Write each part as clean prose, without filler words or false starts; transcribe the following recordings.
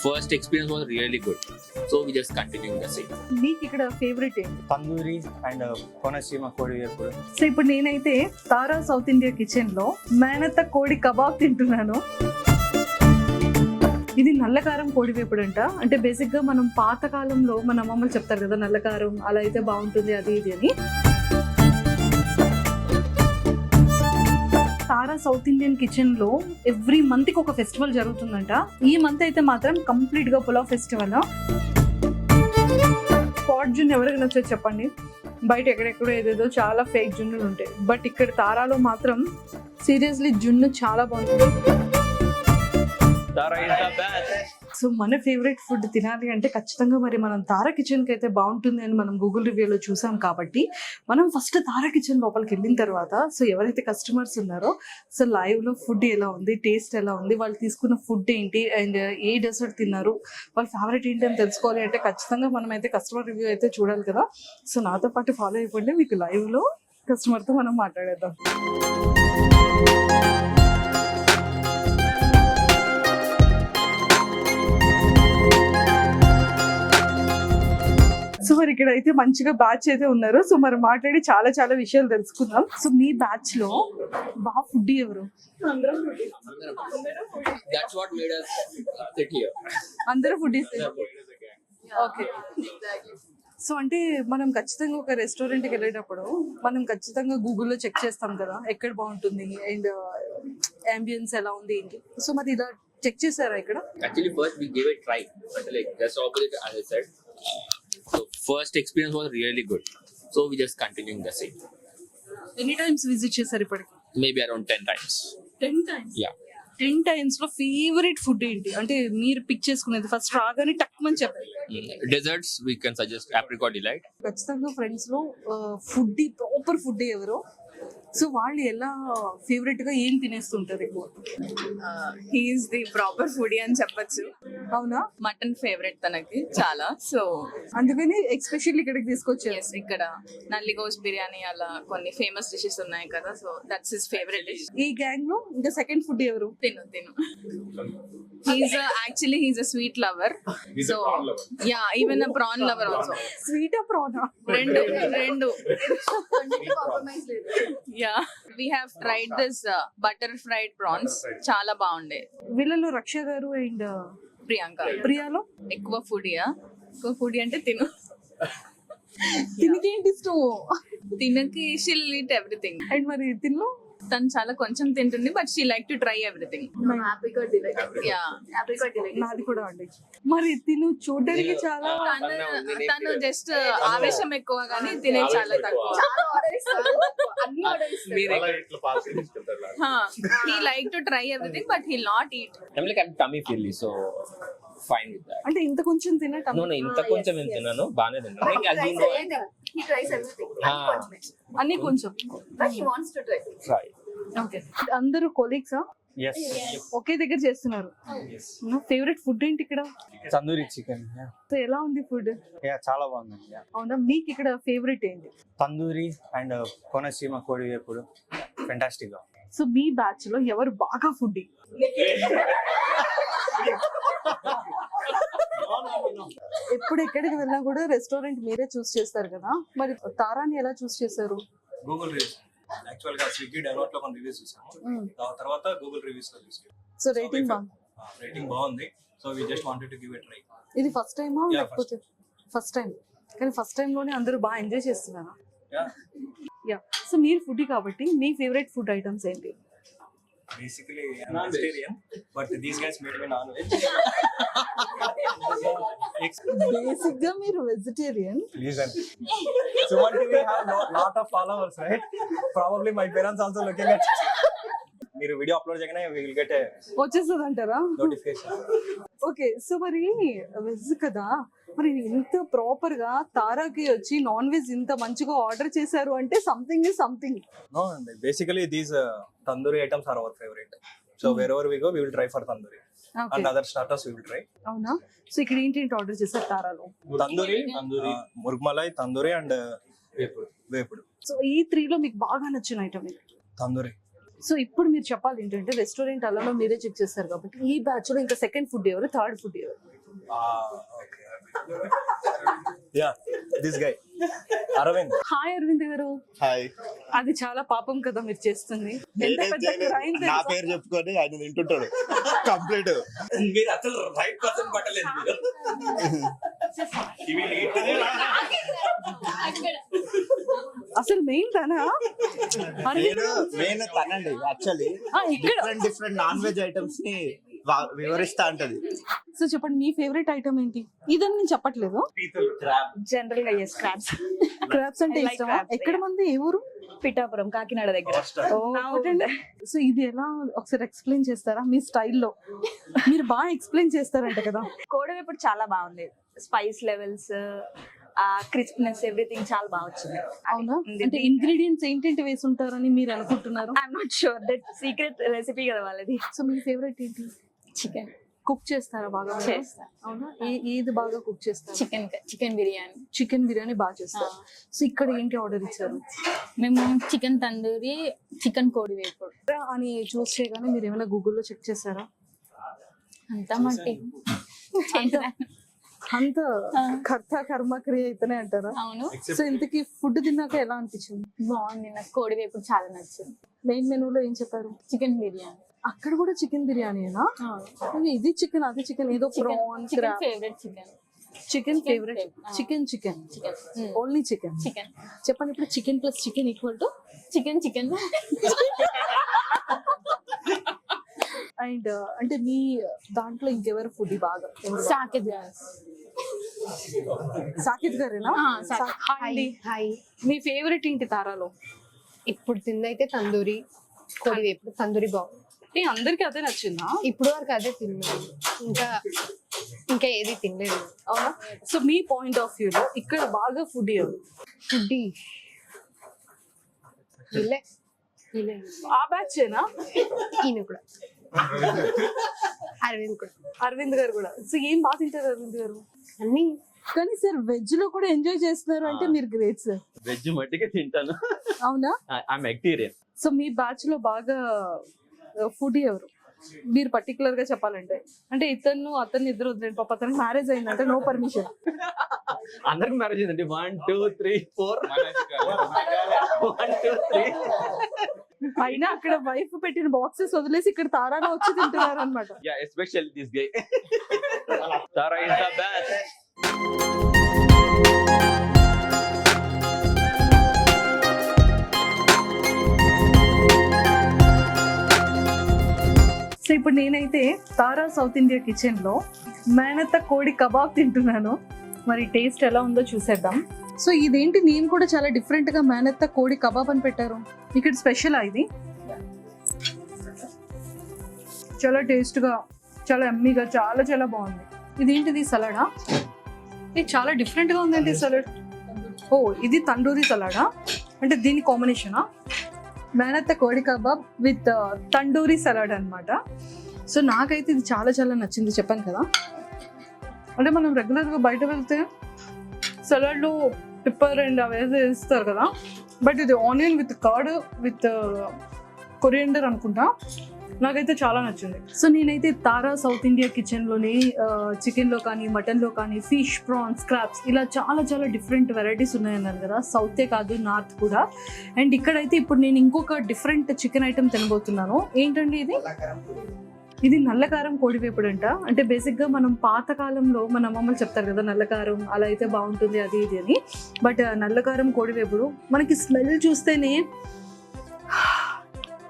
First experience was really good, so we just continuing the same. మీకు ఇక్కడ favourite ఏంటి? Tandoori and Konaseema కోడి వేపుడు. సో ఇప్పుడు నేనైతే తారా సౌత్ ఇండియా కిచెన్ లో మేనత్త కోడి కబాబ్ తింటున్నాను. ఇది నల్లకారం కోడి వేపుడు అంట. అంటే బేసిక్ గా మనం పాత కాలంలో మన అమ్మమ్మలు చెప్తారు కదా, నల్లకారం అలా అయితే బాగుంటుంది అది ఇది అని. తారా సౌత్ ఇండియన్ కిచెన్ లో ఎవ్రీ మంత్ కి ఒక ఫెస్టివల్ జరుగుతుందంట. ఈ మంత్ అయితే మాత్రం కంప్లీట్ గా పులావ్ ఫెస్టివల్. స్పాట్ జున్ను ఎవరికి నచ్చదు చెప్పండి? బయట ఎక్కడెక్కడో ఏదేదో చాలా ఫేక్ జున్నులు ఉంటాయి, బట్ ఇక్కడ తారాలో మాత్రం సీరియస్లీ జున్ను చాలా బాగుంటుంది. సో మన ఫేవరెట్ ఫుడ్ తినాలి అంటే ఖచ్చితంగా మరి మనం తారా కిచెన్కి అయితే బాగుంటుంది అని మనం గూగుల్ రివ్యూలో చూసాం కాబట్టి మనం ఫస్ట్ తారా కిచెన్ లోపలికి వెళ్ళిన తర్వాత సో ఎవరైతే కస్టమర్స్ ఉన్నారో సో లైవ్లో ఫుడ్ ఎలా ఉంది, టేస్ట్ ఎలా ఉంది, వాళ్ళు తీసుకున్న ఫుడ్ ఏంటి అండ్ ఏ డెసర్ట్ తిన్నారు, వాళ్ళ ఫేవరెట్ ఏంటి అని తెలుసుకోవాలి అంటే ఖచ్చితంగా మనం అయితే కస్టమర్ రివ్యూ అయితే చూడాలి కదా. సో నాతో పాటు ఫాలో అయిపోండి, మీకు లైవ్లో కస్టమర్తో మనం మాట్లాడేద్దాం. సో మరి ఇక్కడ అయితే మంచిగా బ్యాచ్ అయితే ఉన్నారు. సో మరి మాట్లాడి చాలా చాలా విషయాలు తెలుసుకుందాం. సో మీ బ్యాచ్ లో బాగా ఫుడ్ ఎవరు? That's what made us sit here. అందరూ ఫుడ్ ఓకే. సో అంటే మనం ఖచ్చితంగా ఒక రెస్టారెంట్కి వెళ్ళేటప్పుడు మనం ఖచ్చితంగా గూగుల్లో చెక్ చేస్తాం కదా ఎక్కడ బాగుంటుంది అండ్ అంబియన్స్ ఎలా ఉంది ఏంటి. సో మరి ఇలా చెక్ చేశారా ఇక్కడ? Actually, first we gave it a try, but like just opposite as I said. So first experience was really good, so we just continuing the same. ఎన్ని టైమ్స్ విజిట్ చేశారు ఇప్పటికి? Maybe around 10 times. 10 times. Yeah. 10 times లో favourite food ఏంటి అంటే మీరు pick చేసుకునేది? First రాగానే టక్మని చెప్పండి. Desserts we can suggest apricot delight. ఖచ్చితంగా ఫ్రెండ్స్ లో ఫుడ్ ప్రాపర్ ఫుడ్ ఎవరో సో వాళ్ళు ఎలా ఫేవరెట్ గా ఏం తినేస్తుంటారు ఎక్కువ? హీఈస్ ది ప్రాపర్ ఫుడీ అని చెప్పొచ్చు. అవునా? మటన్ ఫేవరెట్ తనకి చాలా, సో అందుకని ఎక్స్పెషల్లీ ఇక్కడికి తీసుకొచ్చారు. ఎస్ ఇక్కడ నల్లిగోస్ బిర్యానీ అలా కొన్ని ఫేమస్ డిషెస్ ఉన్నాయి కదా, so that's his favourite dish. ఈ గ్యాంగ్ లో ఇంకా సెకండ్ ఫుడ్ ఎవరు? తిను he's a sweet lover, so yeah even a prawn lover also. Sweet ప్రానా? రెండు yeah we have tried this butter fried prawns, చాలా బాగుండే. వీళ్ళలో రక్ష గారు అండ్ ప్రియాలో ఎక్కువ ఫుడీ అంటే తిను. తినకేంటి ఇష్టం? తినకి షిల్ ఈట్ ఎవ్రీథింగ్. అండ్ మరి తినలో తను చాలా కొంచెం తింటుంది, but she like to try everything. నాది కూడా అండి. మరి తిను చూడడానికి చాలా తను జస్ట్ ఆవేశం ఎక్కువ కానీ తినే చాలా తక్కువ. He like to try everything but he not eat. I'm tummy feely, so fine with that. అంటే ఇంత కొంచెం తినటం? No, ఇంత కొంచెం ఏం తిన్నాను, బాగానే తిన్నాను. Like, as you know, He tries everything. అన్ని కొంచెం. But he wants to try. try. Okay. అందరూ కొలీగ్సా? Yes. ఒకే దగ్గర చేస్తున్నారు. Yes. ఫేవరెట్ ఫుడ్ ఏంటి ఇక్కడ? తందూరి చికెన్. సో ఎలా ఉంది ఫుడ్? చాలా బాగుంది. అవునా? మీకు ఇక్కడ ఫేవరెట్ ఏంటి? తందూరి అండ్ కోనసీమ కోడి వేపుడు ఫెంటాస్టిక్ గా. సో మీ బ్యాచ్ లో ఎవరు బాగా ఫుడ్? ఎప్పుడు ఎక్కడికి వెళ్ళినా కూడా రెస్టారెంట్ మీరే చూస్ చేస్తారు కదా, మరి తారాని ఎలా చూస్ చేశారు? Google reviews. యాక్చువల్ గా స్విగ్గీ డెవలప్ లో కొన్ని రివ్యూస్ చూసాము, దాని తర్వాత గూగుల్ రివ్యూస్ లో చూసాము. సో రేటింగ్ బాగుంది, so we just wanted to give it try. ఇది ఫస్ట్ టైమా లేకపోతే? First time. కానీ ఫస్ట్ టైం లోనే అందరూ బాగా ఎంజాయ్ చేస్తున్నారా? యా. సో మీరు ఫుడ్ కాబట్టి మీ ఫేవరెట్ ఫుడ్ ఐటమ్స్ ఏంటి? Basically I'm vegetarian, but these guys made me non-veg. Basic గా మీరు vegetarian. Listen, Suman TV have lot of followers, right? Probably my parents also looking at. మీరు video upload చేయగానే we will get a వచ్చేస్తుంది అంటారా? notification. Okay. So మరి veg కదా, మరి ఇంత ప్రాపర్ గా తారాకి వచ్చి నాన్ వెజ్ ఇంత మంచిగా ఆర్డర్ చేశారు అంటే something is something. No, basically these tandoori items are our favorite. So wherever we go, we will try for tandoori. And other starters we will try. అవునా? సో ఇక్కడ ఏంటి order చేశారు తారాలో? Tandoori, murgmalai, tandoori and వేపుడు. So ఈ 3 లో మీకు బాగా నచ్చిన ఐటమ్ ఏంటి? Tandoori. సో ఇప్పుడు మీరు చెప్పాలి ఏంటంటే రెస్టారెంట్ అలలో మీరే చెక్ చేస్తారు కాబట్టి ఈ బ్యాచ్ లో ఇంకా సెకండ్ ఫుడ్ ఎవరు, థర్డ్ ఫుడ్ ఎవరు? Yeah this guy Arvind. Hi Arvind garu. Hi. అది చాలా పాపం కదా మీరు చేస్తుంది. ఎంత పెద్ద crime నా తెలుసా? పేరు చెప్పుకొని ఆయన తింటుంటాడు కంప్లీట్. మీరు అసలు రైట్ పర్సన్ పట్టలేదు మీరు. అసలు మెయిన్ తనా? అరవింద్ నేను తనండి యాక్చువల్లీ ఇక్కడ డిఫరెంట్ నాన్ వెజ్ ఐటమ్స్ ని వివరిస్తా ఉంటది. సో చెప్పండి మీ ఫేవరెట్ ఐటమ్ ఏంటి? ఇదని నేను చెప్పట్లేదు. జనరల్ గా ఎస్ క్రాబ్స్. క్రాబ్స్ అంటే I like ఇష్టమా? crabs, ఎక్కడ yeah. మంది? ఏ ఊరు? పిఠాపురం, కాకినాడ దగ్గర. సో ఇది ఎలా ఒకసారి ఎక్స్ప్లెయిన్ చేస్తారా మీ స్టైల్లో? మీరు బాగా ఎక్స్ప్లెయిన్ చేస్తారంట కదా. కోడివేపుడు చాలా బాగుంది. స్పైస్ లెవెల్స్, క్రిస్ప్నెస్, ఎవ్రీథింగ్ చాలా బాగా వచ్చింది. అవునా? అంటే ఇంగ్రీడియంట్స్ ఏంటంటే వేసి ఉంటారని మీరు అనుకుంటున్నారు? I'm not sure, that secret recipe కదా వాళ్ళది. సో మీ ఫేవరెట్ ఏంటి? చికెన్ కుక్ చేస్తారా బాగా? చేస్తా. అవునా? ఏది బాగా కుక్ చేస్తారు? చికెన్ బిర్యానీ. చికెన్ బిర్యానీ బాగా చేస్తారు. సో ఇక్కడ ఏంటి ఆర్డర్ ఇచ్చారు? మేము చికెన్ తందూరి, చికెన్ కోడి వేపుడు అని చూస్ చేయగానే మీరు ఏమైనా గూగుల్లో చెక్ చేస్తారా? అంతా మట్టి. అంత కర్త కర్మ క్రియ అయితేనే అంటారా? అవును, సో ఇంతకీ ఫుడ్ తిన్నాక ఎలా అనిపించింది? బాగుంది. నాకు కోడి వేపుడు చాలా నచ్చింది. మెయిన్ మెనూలో ఏం చెప్పారు? చికెన్ బిర్యానీ. అక్కడ కూడా చికెన్ బిర్యానీనా? ఇది చికెన్, అది చికెన్, ఏదో prawn, chicken favourite chicken. Chicken favourite chicken. Chicken only chicken. Chicken చెప్పండి ఇప్పుడు chicken plus chicken equal to chicken. And అంటే మీ దాంట్లో ఇంకెవరు ఫుడ్ బాగా? సాకేత్. సాకిత్ గారేనా? హాయ్ అండి. హాయ్. మీ ఫేవరెట్ ఏంటి తారాలో? ఇప్పుడు తిందైతే తందూరి కోడి వేపుడు. తందూరి బాగుంది. అందరికి అదే నచ్చిందా? ఇప్పుడు వరకు అదే తిన్నాను, ఇంకా ఏది తినలేదు. అవునా? సో మీ పాయింట్ ఆఫ్ వ్యూలో ఇక్కడ బాగా ఫుడ్ ఎవరు? ఫుడ్డీ వీళ్ళే. ఆ బ్యాచేనా? ఈయన కూడా, అరవింద్ కూడా. అరవింద్ గారు కూడా. సో ఏం బాగా తింటారు అరవింద్ గారు? అన్ని. కానీ సార్ వెజ్ లో కూడా ఎంజాయ్ చేస్తున్నారు అంటే మీరు గ్రేట్ సార్. వెజ్ మట్టిగా తింటాను. అవునా? I'm vegetarian. So me batch లో బాగా ఫుడ్ ఎవరు మీరు పర్టికులర్ గా చెప్పాలంటే? అంటే అతన్ని ఇద్దరు వదిలేండి, పాప అతనికి మ్యారేజ్ అయిందంటే నో పర్మిషన్. అందరికి మ్యారేజ్ అయిందండి. 1 2 3 4 1 2 3. అయినా అక్కడ వైఫ్ పెట్టిన బాక్సెస్ వదిలేసి ఇక్కడ తారాలో వచ్చి తింటున్నారు అనమాట. Yeah, especially this guy. Tara is the best. So ఇప్పుడు నేనైతే తారా సౌత్ ఇండియా కిచెన్ లో మేనత్త కోడి కబాబ్ తింటున్నాను. మరి టేస్ట్ ఎలా ఉందో చూసేద్దాం. సో ఇదేంటి నేమ్ కూడా చాలా డిఫరెంట్ గా మేనత్త కోడి కబాబ్ అని పెట్టారు. ఇక్కడ స్పెషల్ ఇది చాలా టేస్ట్ గా, చాలా ఎమ్మీగా, చాలా చాలా బాగుంది. ఇదేంటిది సలాడా? ఇది చాలా డిఫరెంట్ గా ఉందండి సలాడ్. ఓ ఇది తండూరి సలాడా, అంటే దీని కాంబినేషనా? మేనత్త కోడి కబాబ్ విత్ తండూరి సలాడ్ అన్నమాట. సో నాకైతే ఇది చాలా చాలా నచ్చింది, చెప్పాను కదా. అంటే మనం రెగ్యులర్గా బయట వెళ్తే సలాడ్లో పిప్పర్ అండ్ అవేసి వేస్తారు కదా, బట్ ఇది onion with curd with coriander అనుకుంటా. నాకైతే చాలా నచ్చింది. సో నేనైతే తారా సౌత్ ఇండియా కిచెన్లోని చికెన్లో కానీ, మటన్లో కానీ, ఫిష్, ప్రాన్స్, క్రాబ్స్ ఇలా చాలా చాలా డిఫరెంట్ వెరైటీస్ ఉన్నాయన్నారు కదా. సౌతే కాదు, నార్త్ కూడా. అండ్ ఇక్కడైతే ఇప్పుడు నేను ఇంకొక డిఫరెంట్ చికెన్ ఐటమ్ తినబోతున్నాను. ఏంటండి ఇది? ఇది నల్లకారం కోడివేపుడు అంట. అంటే బేసిక్గా మనం పాతకాలంలో మన అమ్మమ్మలు చెప్తారు కదా, నల్లకారం అలా అయితే బాగుంటుంది అది ఇది అని. బట్ నల్లకారం కోడివేపుడు మనకి స్మెల్ చూస్తేనే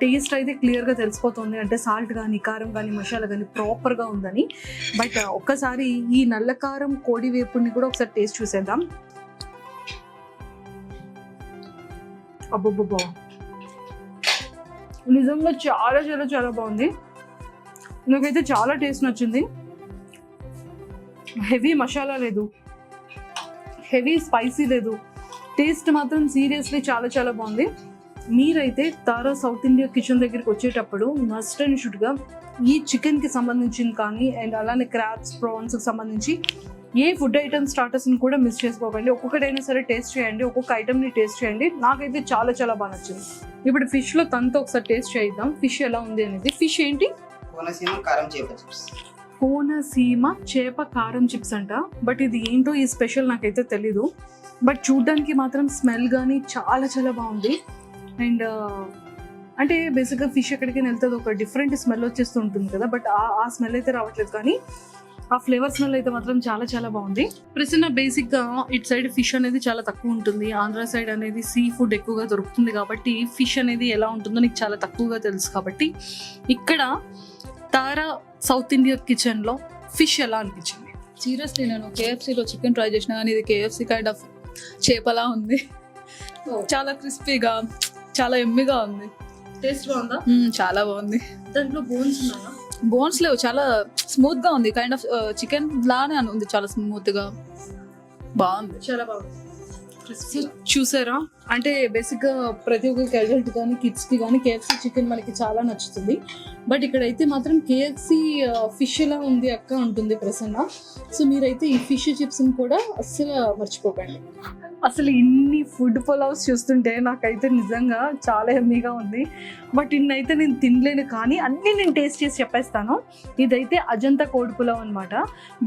టేస్ట్ అయితే క్లియర్గా తెలిసిపోతుంది. అంటే సాల్ట్ కానీ, కారం కానీ, మసాలా కానీ ప్రాపర్గా ఉందని. బట్ ఒక్కసారి ఈ నల్లకారం కోడి వేపుడిని కూడా ఒకసారి టేస్ట్ చూసేద్దాం. అబ్బబ్బబ్బా, నిజంగా చాలా చాలా చాలా బాగుంది. నాకైతే చాలా టేస్ట్ నచ్చింది. హెవీ మసాలా లేదు, హెవీ స్పైసీ లేదు, టేస్ట్ మాత్రం సీరియస్లీ చాలా చాలా బాగుంది. మీరైతే తారా సౌత్ ఇండియా కిచెన్ దగ్గరికి వచ్చేటప్పుడు మస్ట్ అండ్ షుడ్గా ఈ చికెన్కి సంబంధించింది కానీ అండ్ అలానే క్రాబ్స్ ప్రాన్స్కి సంబంధించి ఏ ఫుడ్ ఐటమ్ స్టార్టర్స్ని కూడా మిస్ చేసుకోకండి. ఒక్కొక్కటైనా సరే టేస్ట్ చేయండి, ఒక్కొక్క ఐటమ్ని టేస్ట్ చేయండి. నాకైతే చాలా చాలా బాగా నచ్చింది. ఇప్పుడు ఫిష్లో తనతో ఒకసారి టేస్ట్ చేద్దాం ఫిష్ ఎలా ఉంది అనేది. ఫిష్ ఏంటి? కోనసీమ కారం చేప చిప్స్. కోనసీమ చేప కారం చిప్స్ అంట. బట్ ఇది ఏంటో ఈ స్పెషల్ నాకైతే తెలీదు. బట్ చూడ్డానికి మాత్రం స్మెల్ కానీ చాలా చాలా బాగుంది. అండ్ అంటే బేసిక్గా ఫిష్ ఎక్కడికైనా వెళ్తుంది ఒక డిఫరెంట్ స్మెల్ వచ్చేస్తూ ఉంటుంది కదా, బట్ ఆ స్మెల్ అయితే రావట్లేదు, కానీ ఆ ఫ్లేవర్ స్మెల్ అయితే మాత్రం చాలా చాలా బాగుంది. ప్రసన్న బేసిక్గా ఇటు సైడ్ ఫిష్ అనేది చాలా తక్కువ ఉంటుంది, ఆంధ్ర సైడ్ అనేది సీ ఫుడ్ ఎక్కువగా దొరుకుతుంది కాబట్టి ఫిష్ అనేది ఎలా ఉంటుందో నీకు చాలా తక్కువగా తెలుసు. కాబట్టి ఇక్కడ తారా సౌత్ ఇండియా కిచెన్లో ఫిష్ ఎలా అనిపించింది? సీరియస్లీ నేను కేఎఫ్సీలో చికెన్ ట్రై చేసిన కానీ ఇది కేఎఫ్సీ కైండ్ ఆఫ్ చేపలా ఉంది. చాలా క్రిస్పీగా చాలా ఎమ్మిగా ఉంది. టేస్ట్ బాగుందా? చాలా బాగుంది. దాంట్లో బోన్స్ ఉన్నాయా? బోన్స్ లేవు, చాలా స్మూత్ గా ఉంది. కైండ్ ఆఫ్ చికెన్ లానే ఉంది, చాలా స్మూత్ గా బాగుంది. చాలా బాగుంది. చూసారా, అంటే బేసిక్గా ప్రతి ఒక్కరికి అడల్ట్ కానీ కిడ్స్కి కానీ కేఎఫ్సీ చికెన్ మనకి చాలా నచ్చుతుంది. బట్ ఇక్కడైతే మాత్రం కేఎఫ్సీ ఫిష్ ఎలా ఉంది అక్క ఉంటుంది ప్రసన్న. సో మీరైతే ఈ ఫిష్ చిప్స్ని కూడా అస్సలు మర్చిపోకండి. అసలు ఇన్ని ఫుడ్ పులావ్స్ చూస్తుంటే నాకైతే నిజంగా చాలా హెమ్మీగా ఉంది. బట్ ఇన్నైతే నేను తినలేను, కానీ అన్నీ నేను టేస్ట్ చేసి చెప్పేస్తాను. ఇదైతే అజంతా కోడి పులావ్ అనమాట.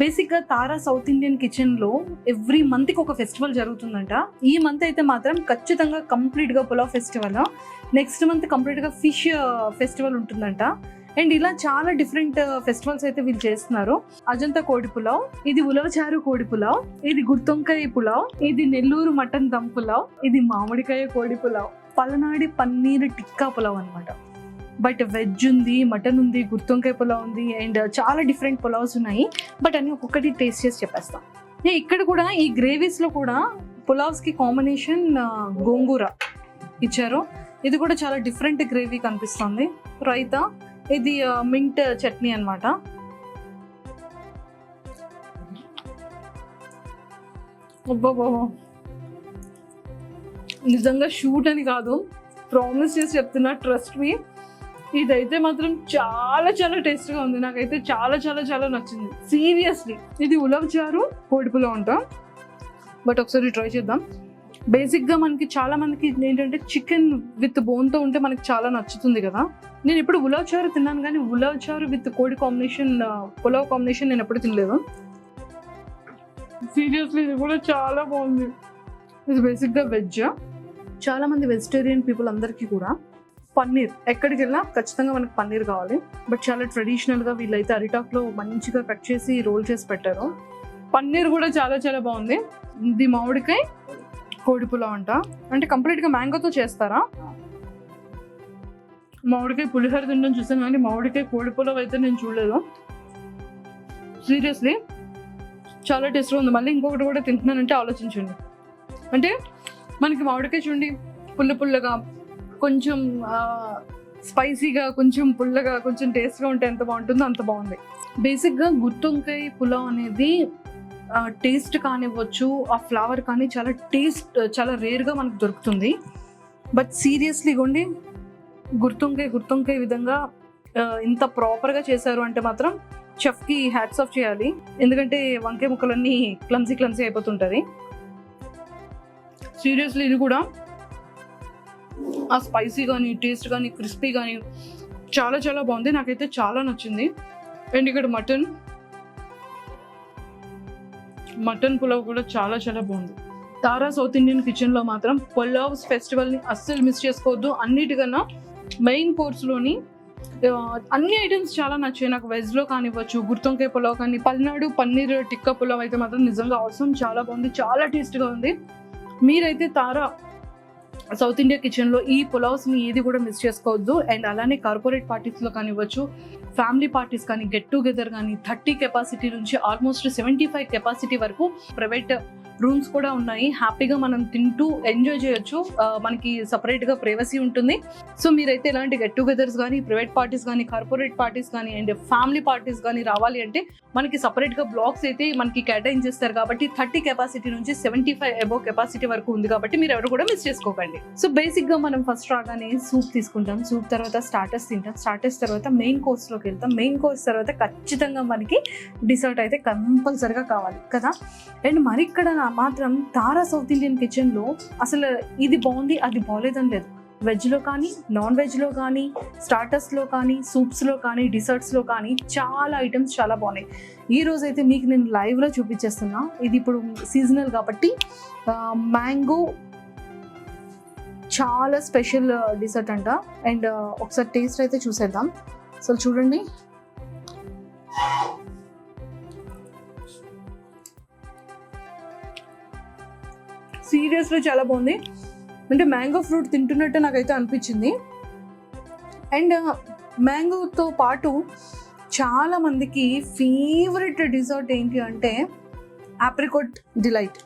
బేసిక్గా తారా సౌత్ ఇండియన్ కిచెన్లో ఎవ్రీ మంత్కి ఒక ఫెస్టివల్ జరుగుతుందంట. ఈ మంత్ అయితే మాత్రం ఖచ్చితంగా కంప్లీట్గా పులావ్ ఫెస్టివల్, నెక్స్ట్ మంత్ కంప్లీట్గా ఫిష్ ఫెస్టివల్ ఉంటుందంట. అండ్ ఇలా చాలా డిఫరెంట్ ఫెస్టివల్స్ అయితే వీళ్ళు చేస్తున్నారు. అజంతా కోడి పులావ్, ఇది ఉలవచారు కోడి పులావ్, ఇది గుత్తొంకాయ పులావ్, ఇది నెల్లూరు మటన్ దమ్ పులావ్, ఇది మామిడికాయ కోడి పులావ్, పలనాడి పన్నీర్ టిక్కా పులావ్ అనమాట. బట్ వెజ్ ఉంది, మటన్ ఉంది, గుత్తొంకాయ పులావ్ ఉంది, అండ్ చాలా డిఫరెంట్ పులావ్స్ ఉన్నాయి. బట్ అన్ని ఒక్కొక్కటి టేస్ట్ చేసి చెప్పేస్తాం. ఇక్కడ కూడా ఈ గ్రేవీస్లో కూడా పులావ్స్కి కాంబినేషన్ గోంగూర ఇచ్చారు. ఇది కూడా చాలా డిఫరెంట్ గ్రేవీ కనిపిస్తుంది. రైతా, ఇది మింట్ చట్నీ అనమాట. నిజంగా షూట్ అని కాదు, ప్రామిస్ చేసి చెప్తున్నా, ట్రస్ట్ మీ. ఇదైతే మాత్రం చాలా చాలా టేస్ట్గా ఉంది. నాకైతే చాలా చాలా చాలా నచ్చింది సీరియస్లీ. ఇది ఉలవచారు కోడిపులో ఉంటాం, బట్ ఒకసారి ట్రై చేద్దాం. బేసిక్గా మనకి చాలా మందికి ఏంటంటే చికెన్ విత్ బోన్తో ఉంటే మనకి చాలా నచ్చుతుంది కదా. నేను ఎప్పుడు ఉలవచారు తిన్నాను, కానీ ఉలవచారు విత్ కోడి కాంబినేషన్ పులావ్ కాంబినేషన్ నేను ఎప్పుడు తినలేదు. సీరియస్లీ ఇది కూడా చాలా బాగుంది. ఇది బేసిక్గా వెజ్. చాలామంది వెజిటేరియన్ పీపుల్ అందరికీ కూడా పన్నీర్, ఎక్కడికి వెళ్ళినా ఖచ్చితంగా మనకి పన్నీర్ కావాలి. బట్ చాలా ట్రెడిషనల్గా వీళ్ళైతే అరిటాక్లో మంచిగా కట్ చేసి రోల్ చేసి పెట్టారు. పన్నీర్ కూడా చాలా చాలా బాగుంది. ఇది మామిడికాయ కోడి పులావ్ అంట, అంటే కంప్లీట్గా మ్యాంగోతో చేస్తారా? మామిడికాయ పులిహోర తినడం చూసాను, కానీ మామిడికాయ కోడి పులావ్ అయితే నేను చూడలేదు. సీరియస్లీ చాలా టేస్ట్గా ఉంది. మళ్ళీ ఇంకొకటి కూడా తింటున్నానంటే ఆలోచించండి. అంటే మనకి మామిడికాయ చూడండి, పుల్ల పుల్లగా, కొంచెం స్పైసీగా, కొంచెం పుల్లగా, కొంచెం టేస్ట్గా ఉంటే ఎంత బాగుంటుందో అంత బాగుంది. బేసిక్గా గుత్తొంకాయ పులావ్ అనేది టేస్ట్ కానివ్వచ్చు, ఆ ఫ్లేవర్ కానీ చాలా టేస్ట్ చాలా రేర్గా మనకు దొరుకుతుంది. బట్ సీరియస్లీ కొండి గుత్తొంకాయ విధంగా ఇంత ప్రాపర్గా చేశారు అంటే మాత్రం చెఫ్కి హ్యాట్స్ ఆఫ్ చేయాలి. ఎందుకంటే వంకాయ ముక్కలన్నీ క్లమ్సీ అయిపోతుంటుంది. సీరియస్లీ ఇది కూడా ఆ స్పైసీ కానీ టేస్ట్ కానీ క్రిస్పీ కానీ చాలా చాలా బాగుంది. నాకైతే చాలా నచ్చింది. అండ్ ఇక్కడ మటన్ పులావ్ కూడా చాలా చాలా బాగుంది. తారా సౌత్ ఇండియన్ కిచెన్లో మాత్రం పులావ్స్ ఫెస్టివల్ని అస్సలు మిస్ చేసుకోవద్దు. అన్నిటికన్నా మెయిన్ కోర్స్లోని అన్ని ఐటమ్స్ చాలా నచ్చాయి నాకు. వెజ్లో కానివ్వచ్చు, గుత్తొంకాయ పులావ్ కానీ, పల్నాడు పన్నీర్ టిక్కా పులావ్ అయితే మాత్రం నిజంగా అవసరం, చాలా బాగుంది, చాలా టేస్ట్గా ఉంది. మీరైతే తారా సౌత్ ఇండియా కిచెన్లో ఈ పులావ్స్ని ఏది కూడా మిస్ చేసుకోవద్దు. అండ్ అలానే కార్పొరేట్ పార్టీస్లో కానివ్వచ్చు, ఫ్యామిలీ పార్టీస్ కానీ, గెట్ టుగెదర్ కానీ 30 కెపాసిటీ నుంచి ఆల్మోస్ట్ 75 కెపాసిటీ వరకు ప్రైవేట్ రూమ్స్ కూడా ఉన్నాయి. హ్యాపీగా మనం తింటూ ఎంజాయ్ చేయొచ్చు. మనకి సపరేట్గా ప్రైవసీ ఉంటుంది. సో మీరైతే ఇలాంటి గెట్ టుగెదర్స్ కానీ, ప్రైవేట్ పార్టీస్ కానీ, కార్పొరేట్ పార్టీస్ కానీ అండ్ ఫ్యామిలీ పార్టీస్ కానీ రావాలి అంటే మనకి సపరేట్గా బ్లాక్స్ అయితే మనకి కేటాయించేస్తారు కాబట్టి 30 కెపాసిటీ నుంచి 75 అబోవ్ కెపాసిటీ వరకు ఉంది కాబట్టి మీరు ఎవరు కూడా మిస్ చేసుకోకండి. సో బేసిక్గా మనం ఫస్ట్ రాగానే సూప్ తీసుకుంటాం. సూప్ తర్వాత స్టార్టర్స్ తింటాం. స్టార్టర్స్ తర్వాత మెయిన్ కోర్స్లోకి వెళ్తాం. మెయిన్ కోర్స్ తర్వాత ఖచ్చితంగా మనకి డిసర్ట్ అయితే కంపల్సరిగా కావాలి కదా. అండ్ మరి ఇక్కడ మాత్రం తారా సౌత్ ఇండియన్ కిచెన్లో అసలు ఇది బాగుంది అది బాగోలేదని లేదు. వెజ్లో కానీ, నాన్ వెజ్లో కానీ, స్టార్టర్స్లో కానీ, సూప్స్లో కానీ, డిసర్ట్స్లో కానీ చాలా ఐటమ్స్ చాలా బాగున్నాయి. ఈ రోజు అయితే మీకు నేను లైవ్లో చూపించేస్తున్నా. ఇది ఇప్పుడు సీజనల్ కాబట్టి మ్యాంగో చాలా స్పెషల్ డిసర్ట్ అంట. అండ్ ఒకసారి టేస్ట్ అయితే చూసేద్దాం. అసలు చూడండి, సీరియస్లీ చాలా బాగుంది. అంటే మ్యాంగో ఫ్రూట్ తింటున్నట్టు నాకైతే అనిపించింది. అండ్ మ్యాంగోతో పాటు చాలా మందికి ఫేవరెట్ డిజర్ట్ ఏంటి అంటే ఆప్రికాట్ డిలైట్.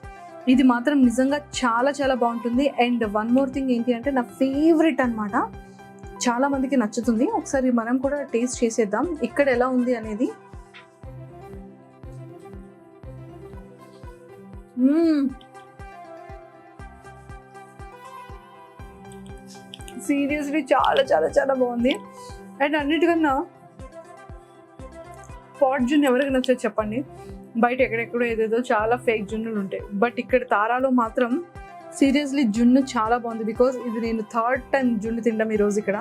ఇది మాత్రం నిజంగా చాలా చాలా బాగుంటుంది. అండ్ వన్ మోర్ థింగ్ ఏంటి అంటే నా ఫేవరెట్ అన్నమాట, చాలా మందికి నచ్చుతుంది. ఒకసారి మనం కూడా టేస్ట్ చేసేద్దాం ఇక్కడ ఎలా ఉంది అనేది. సీరియస్లీ చాలా చాలా చాలా బాగుంది. అండ్ అన్నిటికన్నా పాట్ జున్ను ఎవరికి నచ్చదు చెప్పండి. బయట ఎక్కడెక్కడో ఏదేదో చాలా ఫేక్ జున్నులు ఉంటాయి. బట్ ఇక్కడ తారాలో మాత్రం సీరియస్లీ జున్ను చాలా బాగుంది. బికాజ్ ఇది నేను 3rd టైం జున్ను తినడం ఈరోజు ఇక్కడ.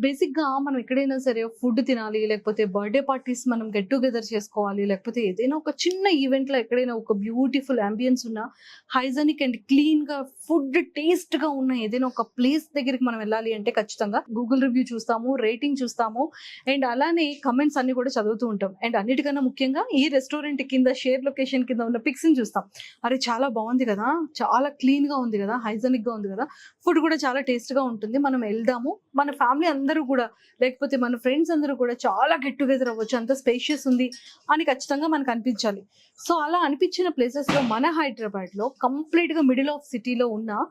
బేసిక్గా మనం ఎక్కడైనా సరే ఫుడ్ తినాలి, లేకపోతే బర్త్డే పార్టీస్ మనం గెట్ టుగెదర్ చేసుకోవాలి, లేకపోతే ఏదైనా ఒక చిన్న ఈవెంట్లో ఎక్కడైనా ఒక బ్యూటిఫుల్ అంబియన్స్ ఉన్న, హైజెనిక్ అండ్ క్లీన్గా ఫుడ్ టేస్ట్గా ఉన్న ఏదైనా ఒక ప్లేస్ దగ్గరికి మనం వెళ్ళాలి అంటే ఖచ్చితంగా గూగుల్ రివ్యూ చూస్తాము, రేటింగ్ చూస్తాము, అండ్ అలానే కమెంట్స్ అన్ని కూడా చదువుతూ ఉంటాం. అండ్ అన్నిటికన్నా ముఖ్యంగా ఈ రెస్టారెంట్ కింద షేర్ లొకేషన్ కింద ఉన్న పిక్స్ని చూస్తాం. అరే చాలా బాగుంది కదా, చాలా క్లీన్గా ఉంది కదా, హైజెనిక్గా ఉంది కదా, ఫుడ్ కూడా చాలా టేస్ట్గా ఉంటుంది, మనం వెళ్దాము, మన ఫ్యామిలీ అందరూ కూడా లేకపోతే మన ఫ్రెండ్స్ అందరూ కూడా చాలా గెట్ టుగెదర్ అవ్వచ్చు, అంత స్పేషియస్ ఉంది అని ఖచ్చితంగా మనకు అనిపించాలి. సో అలా అనిపించిన ప్లేసెస్లో మన హైదరాబాద్లో కంప్లీట్గా మిడిల్ ఆఫ్ సిటీలో ఉన్న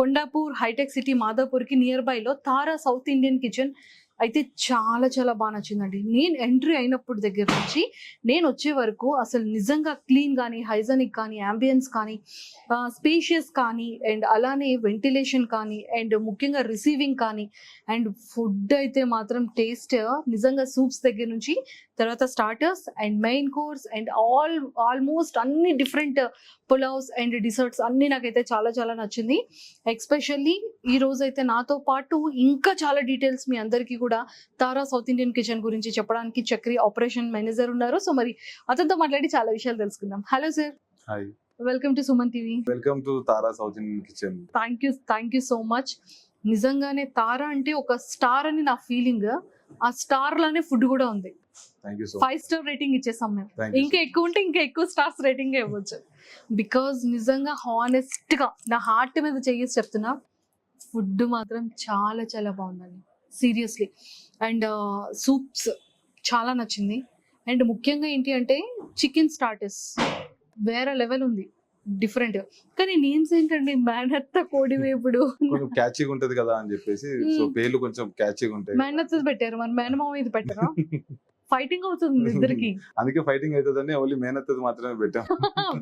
కొండాపూర్, హైటెక్ సిటీ, మాదాపూర్కి నియర్ బైలో తారా సౌత్ ఇండియన్ కిచెన్ అయితే చాలా చాలా బాగా నచ్చిందండి. నేను ఎంట్రీ అయినప్పుడు దగ్గర నుంచి నేను వచ్చే వరకు అసలు నిజంగా క్లీన్ కానీ, హైజెనిక్ కానీ, అంబియన్స్ కానీ, స్పేషియస్ కానీ, అండ్ అలానే వెంటిలేషన్ కానీ, అండ్ ముఖ్యంగా రిసీవింగ్ కానీ, అండ్ ఫుడ్ అయితే మాత్రం టేస్ట్ నిజంగా సూప్స్ దగ్గర నుంచి తర్వాత starters and main course and almost అన్ని డిఫరెంట్ పులావ్స్ అండ్ డిసర్ట్స్ అన్నీ నాకైతే చాలా చాలా నచ్చింది. ఎస్పెషల్లీ ఈ రోజు అయితే నాతో పాటు ఇంకా చాలా డీటెయిల్స్ మీ అందరికీ కూడా తారా సౌత్ ఇండియన్ కిచెన్ గురించి చెప్పడానికి చక్రి ఆపరేషన్ మేనేజర్ ఉన్నారు. సో మరి అతనితో మాట్లాడి చాలా విషయాలు తెలుసుకుందాం. Hello sir. Hi, welcome to Suman TV. Welcome to Tara south Indian kitchen. Thank you so much. నిజంగానే తారా అంటే ఒక స్టార్ అని నా ఫీలింగ్. ఆ స్టార్ లానే ఫుడ్ కూడా ఉంది. 5 స్టార్ రేటింగ్ ఇచ్చేసాం మేము. ఇంకా ఎక్కువ ఉంటే ఇంకా ఎక్కువ స్టార్స్ రేటింగ్ ఇవ్వచ్చు. బికాజ్ నిజంగా హానెస్ట్ గా నా హార్ట్ మీద చేసి చెప్తున్నా, ఫుడ్ మాత్రం చాలా చాలా బాగుందండి సీరియస్లీ. అండ్ సూప్స్ చాలా నచ్చింది. అండ్ ముఖ్యంగా ఏంటి అంటే చికెన్ స్టార్టర్స్ వేరే లెవెల్ ఉంది, డిఫరెంట్. కానీ నేమ్స్ ఏంటండి, మేనత్త, కోడివేపుడు, కొంచెం క్యాచీగా ఉంటది కదా అని చెప్పేసి సో పేర్లు కొంచెం క్యాచీగా ఉంటాయి. మేనత్త పెట్టారు, మరి మేనమామ ఇది పెట్టరా? ఫైటింగ్ అవుతుంది ఇద్దరికి. అందుకే ఫైటింగ్ అవుతుందని ఓన్లీ మేనత్తది మాత్రమే పెట్టాం.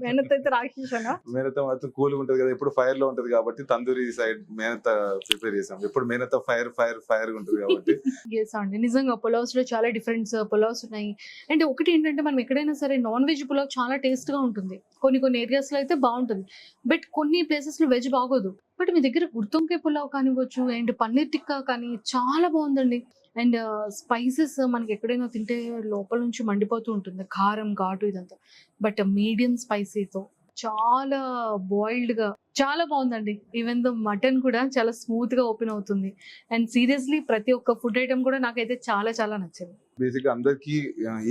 మేనత్త అయితే రాక్షసనా? మేనత్త మాత్రం కూల్ ఉంటది కదా, ఎప్పుడు ఫైర్ లో ఉంటది కాబట్టి తందూరి సైడ్ మేనత్త ప్రిపేర్ చేసాం. ఎప్పుడు మేనత్త ఫైర్ ఫైర్ ఫైర్ ఉంటది కాబట్టి. ఎస్ అండి, నిజంగా పులావ్స్ లో చాలా డిఫరెంట్ పులావ్స్ ఉన్నాయి. అండ్ ఒకటి ఏంటంటే మనం ఎక్కడైనా సరే నాన్ వెజ్ పులావ్ చాలా టేస్ట్ గా ఉంటుంది, కొన్ని ఏరియాస్ లో అయితే బాగుంటుంది, బట్ కొన్ని ప్లేసెస్ లో వెజ్ బాగోదు. బట్ మీ దగ్గర గుత్తొంకాయ పులావ్ కానివ్వచ్చు అండ్ పన్నీర్ టిక్కా కానీ చాలా బాగుందండి. అండ్ స్పైసెస్ మనకి ఎక్కడైనా తింటే లోపల నుంచి మండిపోతూ ఉంటుంది, కారం, ఘాటు ఇదంతా. బట్ మీడియం స్పైసీతో చాలా బాయిల్డ్గా చాలా బాగుందండి. ఈవెన్ దో మటన్ కూడా చాలా స్మూత్గా ఓపెన్ అవుతుంది. అండ్ సీరియస్లీ ప్రతి ఒక్క ఫుడ్ ఐటమ్ కూడా నాకైతే చాలా చాలా నచ్చింది. బేసిక్ గా అందరికి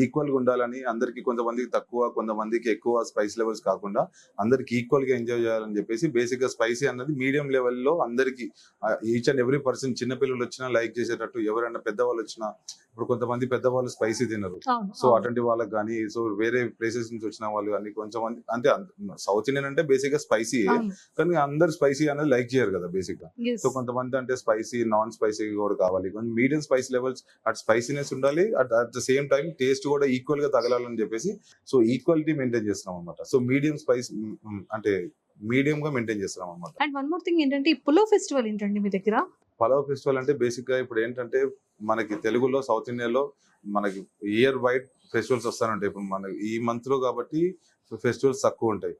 ఈక్వల్ గా ఉండాలని, అందరికి కొంతమందికి తక్కువ కొంతమందికి ఎక్కువ స్పైస్ లెవెల్స్ కాకుండా అందరికి ఈక్వల్ గా ఎంజాయ్ చేయాలని చెప్పేసి బేసిక్ గా స్పైసీ అన్నది మీడియం లెవెల్లో అందరికి ఈచ్ అండ్ ఎవ్రీ పర్సన్, చిన్న పిల్లలు వచ్చినా లైక్ చేసేటట్టు, ఎవరైనా పెద్దవాళ్ళు వచ్చినా, ఇప్పుడు కొంతమంది పెద్దవాళ్ళు స్పైసీ తినరు, సో అటువంటి వాళ్ళకి కానీ, సో వేరే ప్లేసెస్ నుంచి వచ్చిన వాళ్ళు కానీ కొంచెం అంటే సౌత్ ఇండియన్ అంటే బేసిక్ గా స్పైసీ, కానీ అందరు స్పైసీ అనేది లైక్ చేయరు కదా బేసిక్ గా. సో కొంతమంది అంటే స్పైసీ, నాన్ స్పైసీ కూడా కావాలి, కొంచెం medium spice levels, at spiciness ఉండాలి, at the same time taste కూడా ఈక్వల్ గా తగలాలని చెప్పేసి సో ఈక్వాలిటీ మెయింటైన్ చేస్తున్నాం అనమాట. సో మీడియం స్పైస్ అంటే మీడియం గా మెయింటైన్ చేస్తున్నాం అనమాట. అండ్ వన్ మోర్ థింగ్ ఏంటంటే ఈ పులావ్ ఫెస్టివల్ ఏంటండి మీ దగ్గర? పలావ్ ఫెస్టివల్ అంటే బేసిక్ గా ఇప్పుడు ఏంటంటే మనకి తెలుగులో సౌత్ ఇండియాలో మనకి ఇయర్ వైడ్ ఫెస్టివల్స్ వస్తానంటాయి. ఇప్పుడు మనకి ఈ మంత్ లో కాబట్టి ఫెస్టివల్స్ తక్కువ ఉంటాయి.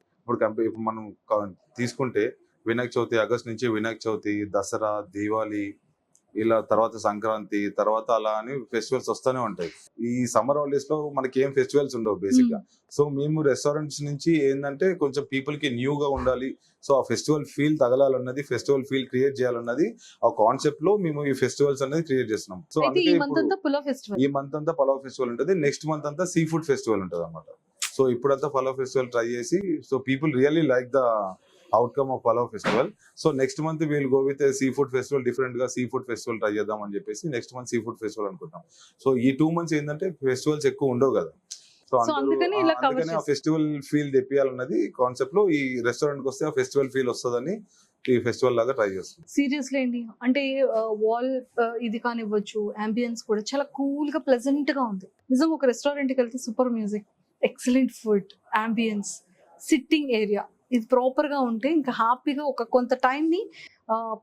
ఇప్పుడు మనం తీసుకుంటే వినాయక చవితి, ఆగస్ట్ నుంచి వినాయక చవితి, దసరా, దీవాలి, ఇలా తర్వాత సంక్రాంతి, తర్వాత అలా అని ఫెస్టివల్స్ వస్తూనే ఉంటాయి. ఈ సమ్మర్ హాలిడేస్ లో మనకి ఏం ఫెస్టివల్స్ ఉండవు బేసిక్ గా. సో మేము రెస్టారెంట్స్ నుంచి ఏంటంటే కొంచెం పీపుల్ కి న్యూ గా ఉండాలి, సో ఆ ఫెస్టివల్ ఫీల్ తగలాలన్నది, ఫెస్టివల్ ఫీల్ క్రియేట్ చేయాలన్నది ఆ కాన్సెప్ట్ లో మేము ఈ ఫెస్టివల్స్ అనేది క్రియేట్ చేస్తున్నాం. సో ఈ మంత్ అంతా పులావ్ ఫెస్టివల్, ఈ మంత్ అంతా పలావ్ ఫెస్టివల్ ఉంటుంది, నెక్స్ట్ మంత్ అంతా సీ ఫుడ్ ఫెస్టివల్ ఉంటుంది అనమాట. సో ఇప్పుడంతా పలావ్ ఫెస్టివల్ ట్రై చేసి, so people really like the outcome of pulao festival. So next month we'll go with sea food festival, different గా సీ ఫుడ్ ఫెస్టివల్ ట్రై చేద్దాం అని చెప్పేసి next month sea food festival అనుకుంటాం. So ఈ 2 months ఏంటంటే festivals ఎక్కువ ఉండవు కదా, సో అందుకని ఆ ఫెస్టివల్ ఫీల్ తెప్పియాలన్నది కాన్సెప్ట్ లో ఈ రెస్టారెంట్ కి వస్తే ఆ ఫెస్టివల్ ఫీల్ వస్తుందని ఈ ఫెస్టివల్ లాగా ట్రై చేస్తాం. సీరియస్లీ అండి, అంటే వాల్ ఇది కానివ్వచ్చు, అంబియన్స్ కూడా చాలా కూల్ గా ప్లెజెంట్ గా ఉంది. నిజంగా ఒక రెస్టారెంట్ కి వెళ్తే super music, excellent food, ambience, sitting area ఇది ప్రాపర్ గా ఉంటే ఇంకా హ్యాపీగా ఒక కొంత టైం ని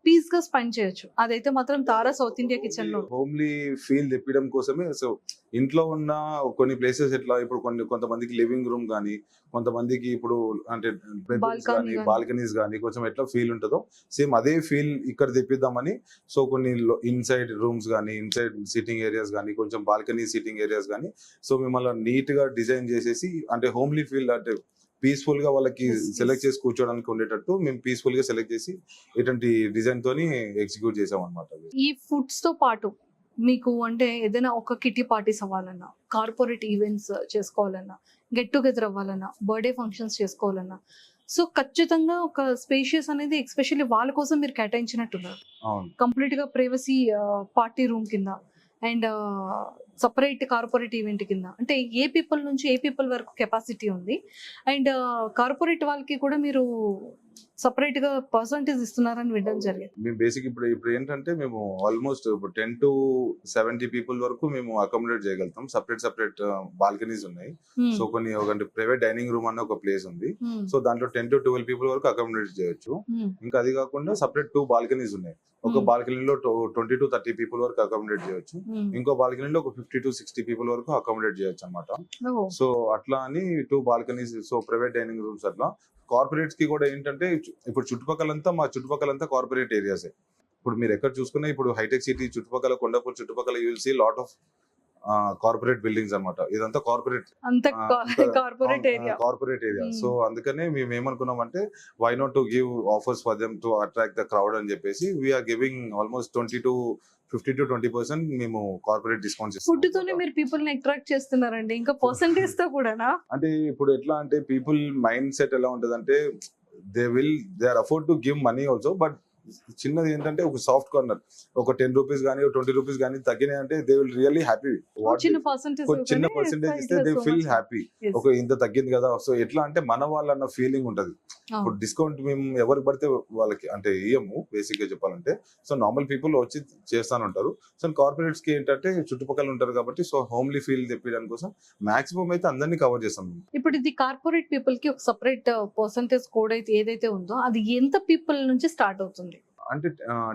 పీస్ గా స్పెండ్ చేయొచ్చు. అదైతే మాత్రం తారా సౌత్ ఇండియా కిచెన్ లో హోమ్లీ ఫీల్ తెప్పడం కోసమే. సో ఇంట్లో ఉన్న కొన్ని ప్లేసెస్ ఎట్లా, ఇప్పుడు కొంతమందికి లివింగ్ రూమ్ కానీ, కొంతమందికి ఇప్పుడు అంటే బాల్కనీస్ కానీ కొంచెం ఎట్లా ఫీల్ ఉంటుందో సేమ్ అదే ఫీల్ ఇక్కడ తెప్పిద్దామని. సో కొన్ని ఇన్సైడ్ రూమ్స్ కానీ, ఇన్సైడ్ సిట్టింగ్ ఏరియాస్ కానీ, కొంచెం బాల్కనీ సిట్టింగ్ ఏరియాస్ కానీ, సో మిమ్మల్ని నీట్ గా డిజైన్ చేసేసి అంటే హోమ్లీ ఫీల్, అంటే పీస్ఫుల్ గా వాళ్ళకి సెలెక్ట్ చేసి కూర్చోడానికి ఉండేటట్టు మేము పీస్ఫుల్ గా సెలెక్ట్ చేసి ఇటువంటి డిజైన్ తోని ఎగ్జిక్యూట్ చేసాం అనమాట. ఈ ఫుడ్స్ తో పాటు మీకు అంటే ఏదైనా ఒక కిటీ పార్టీస్ అవ్వాలన్నా, కార్పొరేట్ ఈవెంట్స్ చేసుకోవాలన్నా, గెట్ టుగెదర్ అవ్వాలన్నా, బర్త్డే ఫంక్షన్స్ చేసుకోవాలన్నా, సో ఖచ్చితంగా ఒక స్పేషియస్ అనేది ఎస్పెషల్లీ వాళ్ళ కోసం మీరు కేటాయించినట్టున్నారు. కంప్లీట్ గా ప్రైవసీ పార్టీ రూమ్ కింద అండ్ సపరేట్ కార్పొరేట్ ఈవెంట్ కింద, అంటే ఏ పీపుల్ నుంచి ఏ పీపుల్ వరకు కెపాసిటీ ఉంది. అండ్ కార్పొరేట్ వాళ్ళకి కూడా మీరు సపరేట్ గా పర్సంటేజ్ ఇస్తున్నారని వినడం జరిగింది. మేము బేసిక్ ఇప్పుడు ఏంటంటే మేము ఆల్మోస్ట్ ఇప్పుడు 10 to 70 people వరకు మేము అకామిడేట్ చేయగలుగుతాం. సపరేట్ బాల్కనీస్ ఉన్నాయి. సో కొన్ని ఒక ప్రైవేట్ డైనింగ్ రూమ్ అన్న ఒక ప్లేస్ ఉంది. సో దాంట్లో 10 to 12 people వరకు అకామిడేట్ చేయొచ్చు. ఇంకా అది కాకుండా సపరేట్ 2 బాల్కనీస్ ఉన్నాయి. ఒక బాల్కనీలో 20 to 30 people వరకు అకామిడేట్ చేయొచ్చు. ఇంకో బాల్కనీలో ఒక 50 to 60 people వరకు అకామిడేట్ చేయొచ్చు అనమాట. సో అట్లా అని 2 balconies, so private dining rooms అట్లా. కార్పొరేట్స్ కి కూడా ఏంటంటే ఇప్పుడు మా చుట్టుపక్కలంతా కార్పొరేట్ ఏరియాసే. ఇప్పుడు మీరు ఎక్కడ చూసుకున్నా ఇప్పుడు హైటెక్ సిటీ చుట్టుపక్కల, కొండపూర్ చుట్టుపక్కల you will see lot of corporate buildings అన్నమాట. ఇదంతా కార్పొరేట్ ఏరియా. సో అందుకనే మేము ఏమనుకున్నామంటే why not to give offers for them to attract the crowd అని చెప్పేసి వీఆర్ గివింగ్ ఆల్మోస్ట్ 50 to 20% మేము కార్పొరేట్ డిస్కౌంట్స్ ఇస్తాం. ఫుడ్ తోనే మీరు పీపుల్ ని అట్రాక్ట్ చేస్తున్నారండి, ఇంకా పర్సంటేజ్ తో కూడానా? అంటే ఇప్పుడు ఎట్లా అంటే పీపుల్ మైండ్ సెట్ ఎలా ఉంటది అంటే they are afford to give money also, but చిన్నది ఏంటంటే ఒక సాఫ్ట్ కార్నర్, ఒక 10 rupees కానీ 20 rupees కానీ తగ్గినాయి అంటే దే విల్ రియల్లీ హ్యాపీ. చిన్న పర్సంటేజ్ ఇస్తే దే ఫీల్ హ్యాపీ. ఒక ఇంత తగ్గింది కదా, సో ఎట్లా అంటే మన వాళ్ళన్న ఫీలింగ్ ఉంటది. ఇప్పుడు డిస్కౌంట్ మేము ఎవరు పడితే వాళ్ళకి అంటే ఇయ్యము బేసిక్ గా చెప్పాలంటే. సో నార్మల్ పీపుల్ వచ్చి చేస్తాను ఉంటారు. సో కార్పొరేట్స్ కి ఏంటంటే చుట్టుపక్కల ఉంటారు కాబట్టి సో హోమ్లీ ఫీల్ తెప్పడానికి కోసం మాక్సిమం అయితే అందరినీ కవర్ చేస్తాం. ఇప్పుడు ఇది కార్పొరేట్ పీపుల్ కి ఒక సపరేట్ పర్సంటేజ్ కోడ్ అయితే ఏదైతే ఉందో అది ఎంత పీపుల్ నుంచి స్టార్ట్ అవుతుంది? అంటే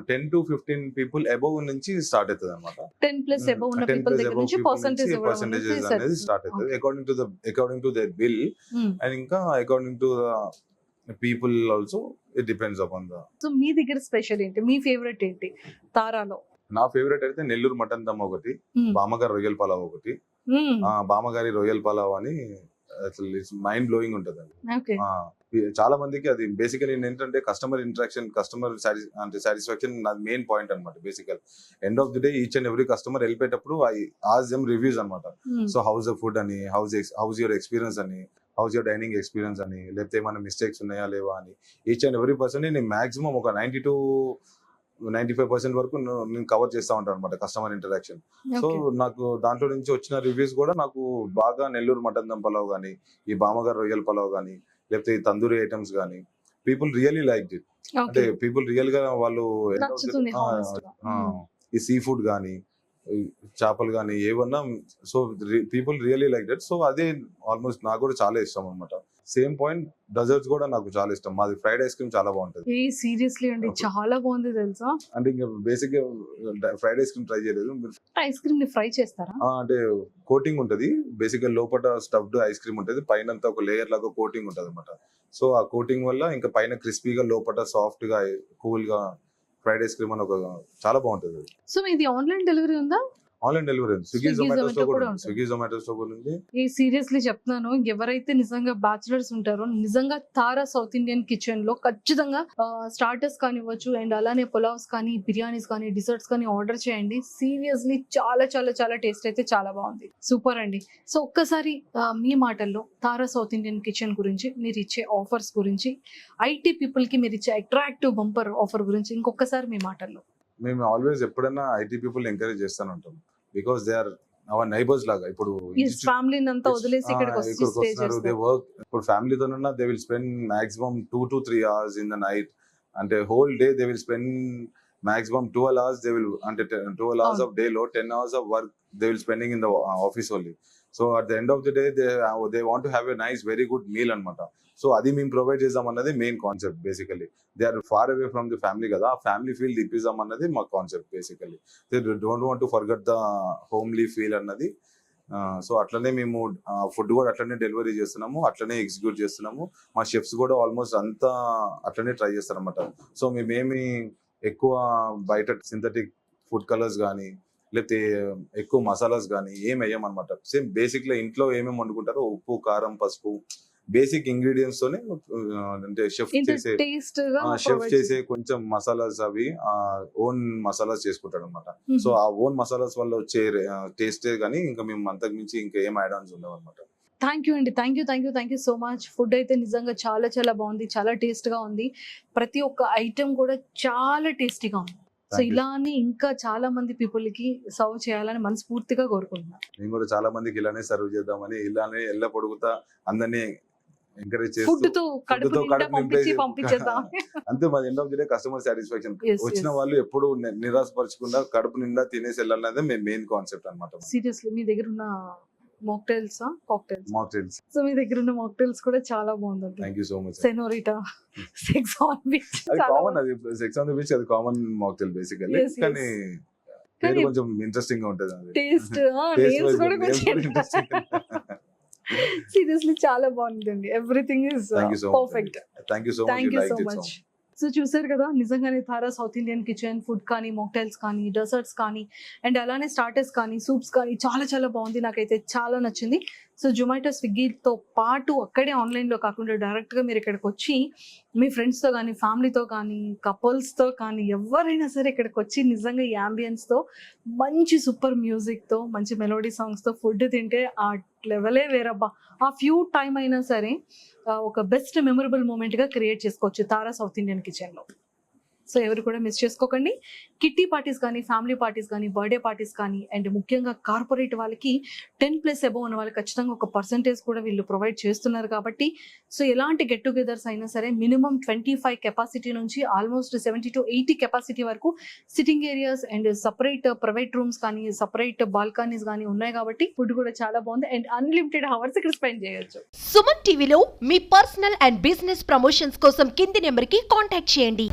10 to 15 people అబౌవ్ నుంచి స్టార్ట్ అవుతుంది అనమాట. 10+ అబౌవ్ ఉన్న పీపుల్ దగ్గర నుంచి పర్సంటేజ్ అనేది స్టార్ట్ అవుతుంది according to their bill. And ఇంకా according to people also it depends upon the. So మీ దగ్గర స్పెషల్ ఏంటి, మీ ఫేవరెట్ ఏంటి తారాలో? నా ఫేవరెట్ అయితే నెల్లూరు మటన్ దమ్ ఒకటి, బామ్మగారి రొయ్యల పలావ్ ఒకటి. బామ్మగారి రొయ్యల పలావ్ అని అసలు మైండ్ బ్లోయింగ్ ఉంటుంది అది. ఓకే. చాలా మందికి అది బేసికలీ ఏంటంటే కస్టమర్ ఇంటరాక్షన్, కస్టమర్ అంటే సాటిస్ఫాక్షన్ నాది మెయిన్ పాయింట్ అనమాట. Basically end of the day each and every customer వెళ్ళిపోయేటప్పుడు ఐ ఆస్క్ దెమ్ రివ్యూస్ అనమాట. సో హౌస్ ద ఫుడ్ అని, హౌస్ యువర్ ఎక్స్పీరియన్స్ అని, హౌస్ యువర్ డైనింగ్ ఎక్స్పీరియన్స్ అని, లేకపోతే ఏమైనా మిస్టేక్స్ ఉన్నాయా లేవా అని ఈచ్ అండ్ ఎవ్రీ పర్సన్ నేను మాక్సిమం ఒక 90 to 95% వరకు నేను కవర్ చేస్తూ ఉంటాను అనమాట కస్టమర్ ఇంటరాక్షన్. సో నాకు దాంట్లో నుంచి వచ్చిన రివ్యూస్ కూడా నాకు బాగా నెల్లూరు మటన్ దమ్ పలావ్ కానీ, ఈ బామగారు రొయ్యల పలావ్ కానీ, లేకపోతే ఈ తందూరి ఐటమ్స్ కానీ పీపుల్ రియల్లీ లైక్ ఇట్. అంటే పీపుల్ రియల్ గా వాళ్ళు ఈ సీ ఫుడ్ కానీ, చేపలు కానీ ఏమన్నా, so people really like that. So అదే ఆల్మోస్ట్ నాకు కూడా చాలా ఇష్టం అనమాట. సేమ్ పాయింట్ డెజర్ట్స్ కూడా నాకు చాలా ఇష్టం. మాది ఫ్రైడ్ ఐస్ క్రీమ్ చాలా బాగుంటది. సీరియస్లీ అండి చాలా బాగుంది తెలుసా. అంటే ఇంకా బేసిక్ గా ఫ్రైడ్ ఐస్ క్రీమ్ ట్రై చేయలేదు. ఐస్ క్రీమ్ ని ఫ్రై చేస్తారా? అంటే కోటింగ్ ఉంటది బేసిక్ గా, లోపల స్టఫ్డ్ ఐస్ క్రీమ్ ఉంటది, పైన ఒక లేయర్ లాగా కోటింగ్ ఉంటది అనమాట. సో ఆ కోటింగ్ వల్ల ఇంకా పైన క్రిస్పీగా లోపల సాఫ్ట్ గా కూల్ గా ఫ్రైడ్ ఐస్ క్రీమ్ అని ఒక చాలా బాగుంటది. సో ఇది ఆన్లైన్ డెలివరీ ఉందా? ఆన్లైన్ డెలివరీ ఉంది. స్విగ్గీ జొమాటోస్ లో కూడా ఉంది. స్విగ్గీ జొమాటోస్ లో కూడా ఉంది. సీరియస్లీ చెప్తున్నాను, ఎవరైతే నిజంగా బ్యాచిలర్స్ ఉంటారో నిజంగా తారా సౌత్ ఇండియన్ కిచెన్ లో ఖచ్చితంగా స్టార్టర్స్ కానివ్వచ్చు, అండ్ అలానే పులావ్స్ కానీ, బిర్యానీస్ కానీ, డిజర్ట్స్ కానీ ఆర్డర్ చేయండి. సీరియస్లీ చాలా చాలా చాలా టేస్ట్ అయితే చాలా బాగుంది. సూపర్ అండి. సో ఒక్కసారి మీ మాటల్లో తారా సౌత్ ఇండియన్ కిచెన్ గురించి, మీరు ఇచ్చే ఆఫర్స్ గురించి, ఐటీ పీపుల్ కి మీరు ఇచ్చే అట్రాక్టివ్ బంపర్ ఆఫర్ గురించి ఇంకొకసారి మీ మాటల్లో. మేము ఆల్వేస్ ఎప్పుడైనా ఐటీ పీపుల్ ఎంకరేజ్ చేస్తూనే ఉంటాం. Because they are our neighbours లాగా. ఇప్పుడు ఫ్యామిలీని అంతా వదిలేసి ఇక్కడికి వస్తున్నారు. They work. ఇప్పుడు ఫ్యామిలీతోనన్నా they will spend maximum 2 to 3 hours in the night. అంటే whole day they will spend maximum 12 hours. They will అంటే 12 hours ఆఫ్ డే లో 10 hours of work they will spending in the office only. So at the end of the day they want to have a nice very good meal అనమాట. So అది మేము provide చేద్దాం అన్నది main concept. Basically they are far away from the family కదా, ఆ family feel ఇప్పిద్దాం అన్నది మా concept. Basically they don't want to forget the homely feel అన్నది. సో అట్లనే మేము ఫుడ్ కూడా అట్లనే డెలివరీ చేస్తున్నాము, అట్లనే ఎగ్జిక్యూట్ చేస్తున్నాము. మా షెఫ్స్ కూడా ఆల్మోస్ట్ అంతా అట్లనే ట్రై చేస్తారు అనమాట. సో మేమేమి ఎక్కువ బయట సింథటిక్ ఫుడ్ కలర్స్ కానీ, లేకపోతే ఎక్కువ మసాలాస్ కానీ ఏం వేయమన్నమాట. సేమ్ బేసిక్ లో ఇంట్లో ఏమేమి వండుకుంటారో ఉప్పు, కారం, పసుపు, బేసిక్ ఇంగ్రీడియంట్స్ తోనే అంటే షెఫ్ చేసే కొంచెం మసాలాస్ అవి ఓన్ మసాలాస్ చేసుకుంటాడు అనమాట. సో ఆ ఓన్ మసాలాస్ వల్ల వచ్చే టేస్టే కానీ ఇంకా మేము అంతకు మించి ఇంకా ఏం యాడ్ ఆన్స్ ఉండవు అనమాట. థ్యాంక్ యూ అండి. Thank you so much. Food అయితే నిజంగా చాలా చాలా బాగుంది, చాలా టేస్ట్ గా ఉంది. ప్రతి ఒక్క ఐటమ్ కూడా చాలా టేస్టీగా ఉంది. సో ఇలానే ఇంకా చాలా మంది పీపుల్ కి సర్వ్ చేయాలని మనస్ఫూర్తిగా కోరుకుంటున్నాను. నేను కూడా చాలా మందికి ఇలానే సర్వ్ చేద్దామని, ఇలానే ఎల్ల పొడుగుతా అందరినీ ఎంకరేజ్ చేస్తూ అంతే. మా end of the day customer satisfaction. వచ్చిన వాళ్ళు ఎప్పుడు నిరాశపరచకుండా కడుపు నిండా తినేసి వెళ్ళాలనేది మెయిన్ కాన్సెప్ట్ అనమాట. సీరియస్లీ మీ దగ్గర ఉన్న మాక్టైల్స్ మాక్టైల్స్ సో మీ దగ్గర ఉన్న మాక్టైల్స్ కూడా చాలా బాగుంది. Thank you so much. Senorita, sex on beach, అది కామన్. అది సెక్స్ ఆన్ ది బీచ్ అది కామన్ మాక్టైల్ బేసికల్లీ. కానీ పేరు కొంచెం ఇంట్రెస్టింగ్ గా ఉంటది. అది టేస్ట్ నేమ్స్ కూడా కొంచెం సీరియస్లీ చాలా బాగుందండి. Everything is perfect. Thank you so much. So చూసారు కదా, నిజంగానే తారా సౌత్ ఇండియన్ కిచెన్ ఫుడ్ కానీ, మాక్టైల్స్ కానీ, డెసర్ట్స్ కానీ, అండ్ అలానే స్టార్టర్స్ కానీ, సూప్స్ కానీ చాలా చాలా బాగుంది. నాకైతే చాలా నచ్చింది. సో జొమాటో, స్విగ్గీతో పాటు అక్కడే ఆన్లైన్లో కాకుండా డైరెక్ట్గా మీరు ఇక్కడికి వచ్చి మీ ఫ్రెండ్స్తో కానీ, ఫ్యామిలీతో కానీ, కపుల్స్తో కానీ ఎవరైనా సరే ఇక్కడికి వచ్చి నిజంగా ఈ యాంబియన్స్తో మంచి సూపర్ మ్యూజిక్తో, మంచి మెలోడీ సాంగ్స్తో ఫుడ్ తింటే ఆ లెవెలే వేరబ్బా. ఆ ఫ్యూ టైం అయినా సరే ఒక బెస్ట్ మెమరబుల్ మూమెంట్గా క్రియేట్ చేసుకోవచ్చు తారా సౌత్ ఇండియన్ కిచెన్లో. సో ఎవరు కూడా మిస్ చేసుకోకండి. కిట్టి పార్టీస్ కానీ, ఫ్యామిలీ పార్టీస్ కానీ, బర్త్డే పార్టీస్ కానీ, అండ్ ముఖ్యంగా కార్పొరేట్ వాళ్ళకి 10+ అబోవ్ ఉన్న వాళ్ళకి ఖచ్చితంగా ఒక పర్సంటేజ్ కూడా వీళ్ళు ప్రొవైడ్ చేస్తున్నారు. కాబట్టి సో ఎలాంటి గెట్ టుగెదర్స్ అయినా సరే మినిమం 25 కెపాసిటీ నుంచి ఆల్మోస్ట్ 70 to 80 కెపాసిటీ వరకు sitting areas and separate private rooms కానీ, సపరేట్ బాల్కనీస్ కానీ ఉన్నాయి. కాబట్టి ఫుడ్ కూడా చాలా బాగుంది అండ్ అన్లిమిటెడ్ అవర్స్ ఇక్కడ స్పెండ్ చేయొచ్చు. సుమన్ టీవీలో మీ పర్సనల్ అండ్ బిజినెస్ ప్రమోషన్స్ కోసం కింది నెంబర్కి కాంటాక్ట్ చేయండి.